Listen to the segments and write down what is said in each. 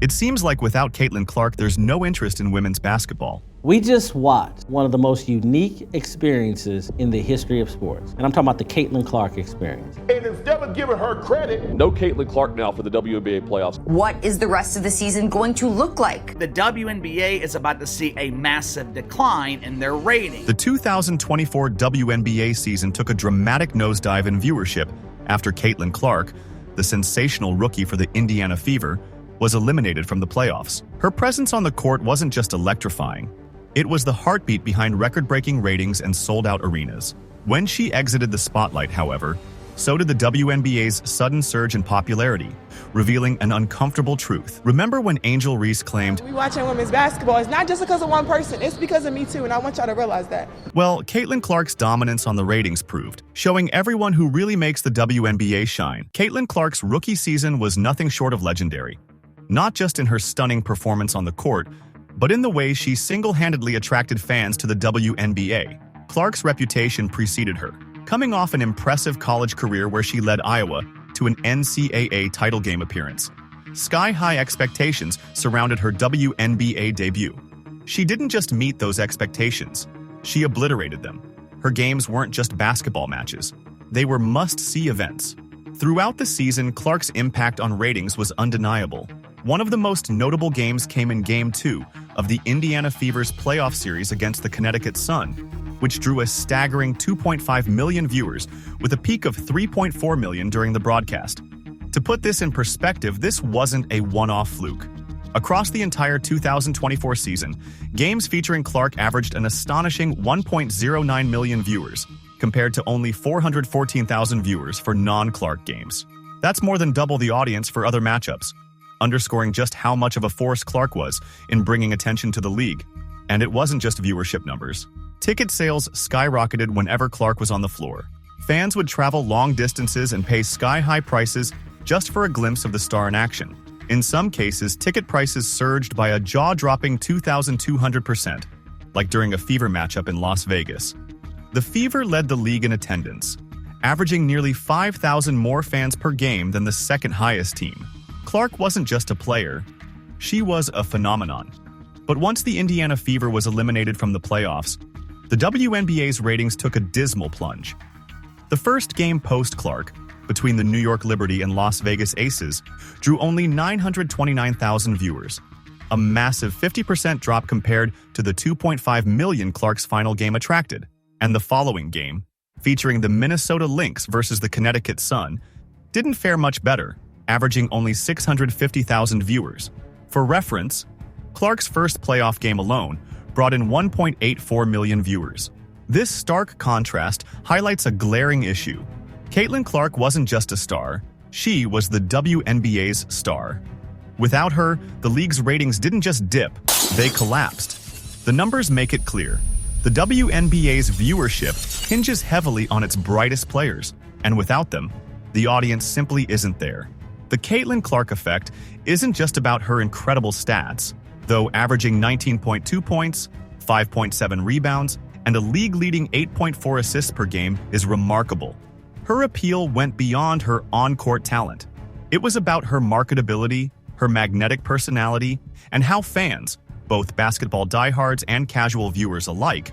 It seems like without Caitlin Clark, there's no interest in women's basketball. We just watched one of the most unique experiences in the history of sports. And I'm talking about the Caitlin Clark experience. And instead of giving her credit, no Caitlin Clark now for the WNBA playoffs. What is the rest of the season going to look like? The WNBA is about to see a massive decline in their rating. The 2024 WNBA season took a dramatic nosedive in viewership after Caitlin Clark, the sensational rookie for the Indiana Fever, was eliminated from the playoffs. Her presence on the court wasn't just electrifying. It was the heartbeat behind record-breaking ratings and sold-out arenas. When she exited the spotlight, however, so did the WNBA's sudden surge in popularity, revealing an uncomfortable truth. Remember when Angel Reese claimed, "We watching women's basketball. It's not just because of one person. It's because of me too, and I want y'all to realize that." Well, Caitlin Clark's dominance on the ratings proved, showing everyone who really makes the WNBA shine. Caitlin Clark's rookie season was nothing short of legendary, not just in her stunning performance on the court, but in the way she single-handedly attracted fans to the WNBA. Clark's reputation preceded her, coming off an impressive college career where she led Iowa to an NCAA title game appearance. Sky-high expectations surrounded her WNBA debut. She didn't just meet those expectations, she obliterated them. Her games weren't just basketball matches, they were must-see events. Throughout the season, Clark's impact on ratings was undeniable. One of the most notable games came in Game 2 of the Indiana Fever's playoff series against the Connecticut Sun, which drew a staggering 2.5 million viewers with a peak of 3.4 million during the broadcast. To put this in perspective, this wasn't a one-off fluke. Across the entire 2024 season, games featuring Clark averaged an astonishing 1.09 million viewers, compared to only 414,000 viewers for non-Clark games. That's more than double the audience for other matchups, underscoring just how much of a force Clark was in bringing attention to the league. And it wasn't just viewership numbers. Ticket sales skyrocketed whenever Clark was on the floor. Fans would travel long distances and pay sky-high prices just for a glimpse of the star in action. In some cases, ticket prices surged by a jaw-dropping 2,200%, like during a Fever matchup in Las Vegas. The Fever led the league in attendance, averaging nearly 5,000 more fans per game than the second highest team. Clark wasn't just a player, she was a phenomenon. But once the Indiana Fever was eliminated from the playoffs, the WNBA's ratings took a dismal plunge. The first game post-Clark, between the New York Liberty and Las Vegas Aces, drew only 929,000 viewers, a massive 50% drop compared to the 2.5 million Clark's final game attracted. And the following game, featuring the Minnesota Lynx versus the Connecticut Sun, didn't fare much better, averaging only 650,000 viewers. For reference, Clark's first playoff game alone brought in 1.84 million viewers. This stark contrast highlights a glaring issue. Caitlin Clark wasn't just a star, she was the WNBA's star. Without her, the league's ratings didn't just dip, they collapsed. The numbers make it clear. The WNBA's viewership hinges heavily on its brightest players, and without them, the audience simply isn't there. The Caitlin Clark effect isn't just about her incredible stats, though averaging 19.2 points, 5.7 rebounds, and a league-leading 8.4 assists per game is remarkable. Her appeal went beyond her on-court talent. It was about her marketability, her magnetic personality, and how fans, both basketball diehards and casual viewers alike,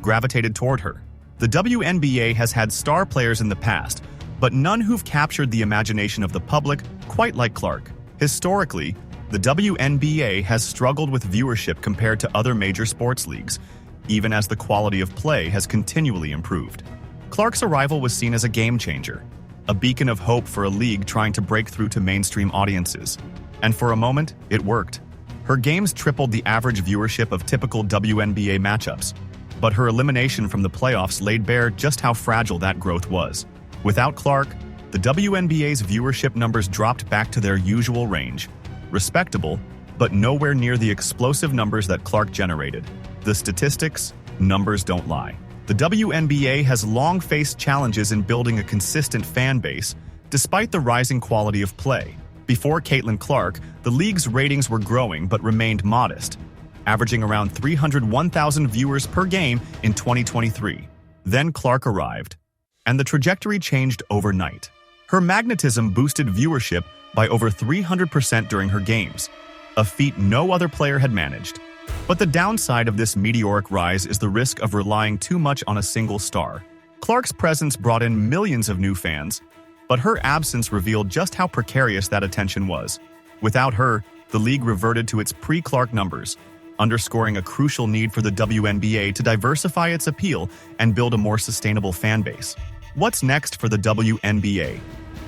gravitated toward her. The WNBA has had star players in the past, but none who've captured the imagination of the public quite like Clark. Historically, the WNBA has struggled with viewership compared to other major sports leagues, even as the quality of play has continually improved. Clark's arrival was seen as a game-changer, a beacon of hope for a league trying to break through to mainstream audiences. And for a moment, it worked. Her games tripled the average viewership of typical WNBA matchups, but her elimination from the playoffs laid bare just how fragile that growth was. Without Clark, the WNBA's viewership numbers dropped back to their usual range. Respectable, but nowhere near the explosive numbers that Clark generated. The statistics, numbers don't lie. The WNBA has long faced challenges in building a consistent fan base, despite the rising quality of play. Before Caitlin Clark, the league's ratings were growing but remained modest, averaging around 301,000 viewers per game in 2023. Then Clark arrived, and the trajectory changed overnight. Her magnetism boosted viewership by over 300% during her games, a feat no other player had managed. But the downside of this meteoric rise is the risk of relying too much on a single star. Clark's presence brought in millions of new fans, but her absence revealed just how precarious that attention was. Without her, the league reverted to its pre-Clark numbers, underscoring a crucial need for the WNBA to diversify its appeal and build a more sustainable fan base. What's next for the WNBA?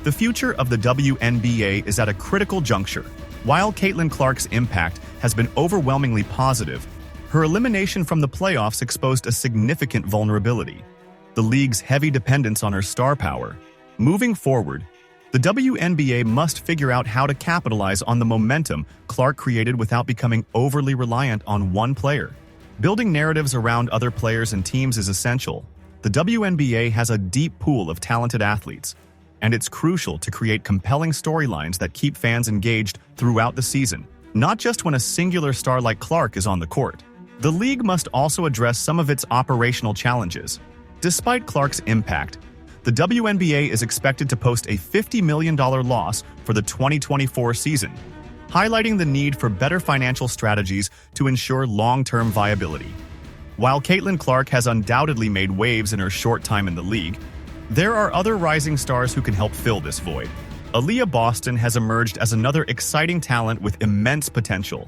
The future of the WNBA is at a critical juncture. While Caitlin Clark's impact has been overwhelmingly positive, her elimination from the playoffs exposed a significant vulnerability: the league's heavy dependence on her star power. Moving forward, the WNBA must figure out how to capitalize on the momentum Clark created without becoming overly reliant on one player. Building narratives around other players and teams is essential. The WNBA has a deep pool of talented athletes, and it's crucial to create compelling storylines that keep fans engaged throughout the season, not just when a singular star like Clark is on the court. The league must also address some of its operational challenges. Despite Clark's impact, the WNBA is expected to post a $50 million loss for the 2024 season, highlighting the need for better financial strategies to ensure long-term viability. While Caitlin Clark has undoubtedly made waves in her short time in the league, there are other rising stars who can help fill this void. Aaliyah Boston has emerged as another exciting talent with immense potential.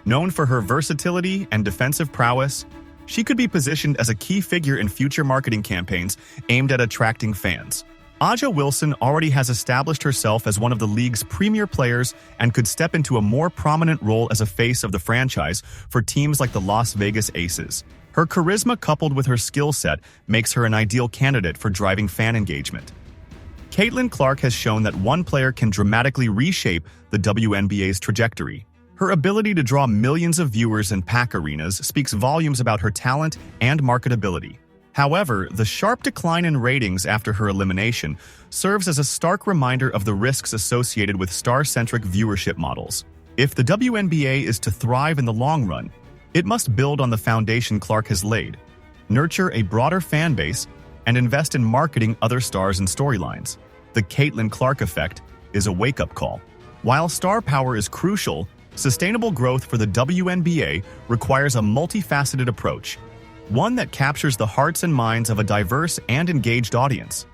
Known for her versatility and defensive prowess, she could be positioned as a key figure in future marketing campaigns aimed at attracting fans. Aja Wilson already has established herself as one of the league's premier players and could step into a more prominent role as a face of the franchise for teams like the Las Vegas Aces. Her charisma coupled with her skill set makes her an ideal candidate for driving fan engagement. Caitlin Clark has shown that one player can dramatically reshape the WNBA's trajectory. Her ability to draw millions of viewers and pack arenas speaks volumes about her talent and marketability. However, the sharp decline in ratings after her elimination serves as a stark reminder of the risks associated with star-centric viewership models. If the WNBA is to thrive in the long run, it must build on the foundation Clark has laid, nurture a broader fan base, and invest in marketing other stars and storylines. The Caitlin Clark effect is a wake-up call. While star power is crucial, sustainable growth for the WNBA requires a multifaceted approach, one that captures the hearts and minds of a diverse and engaged audience.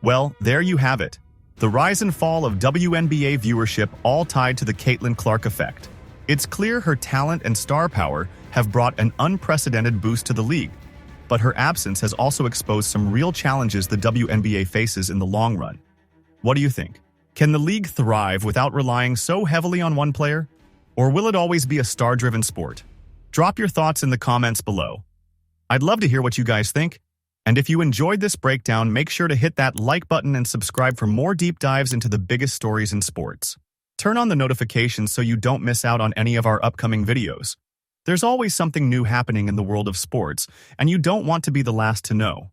Well, there you have it. The rise and fall of WNBA viewership, all tied to the Caitlin Clark effect. It's clear her talent and star power have brought an unprecedented boost to the league, but her absence has also exposed some real challenges the WNBA faces in the long run. What do you think? Can the league thrive without relying so heavily on one player? Or will it always be a star-driven sport? Drop your thoughts in the comments below. I'd love to hear what you guys think. And if you enjoyed this breakdown, make sure to hit that like button and subscribe for more deep dives into the biggest stories in sports. Turn on the notifications so you don't miss out on any of our upcoming videos. There's always something new happening in the world of sports, and you don't want to be the last to know.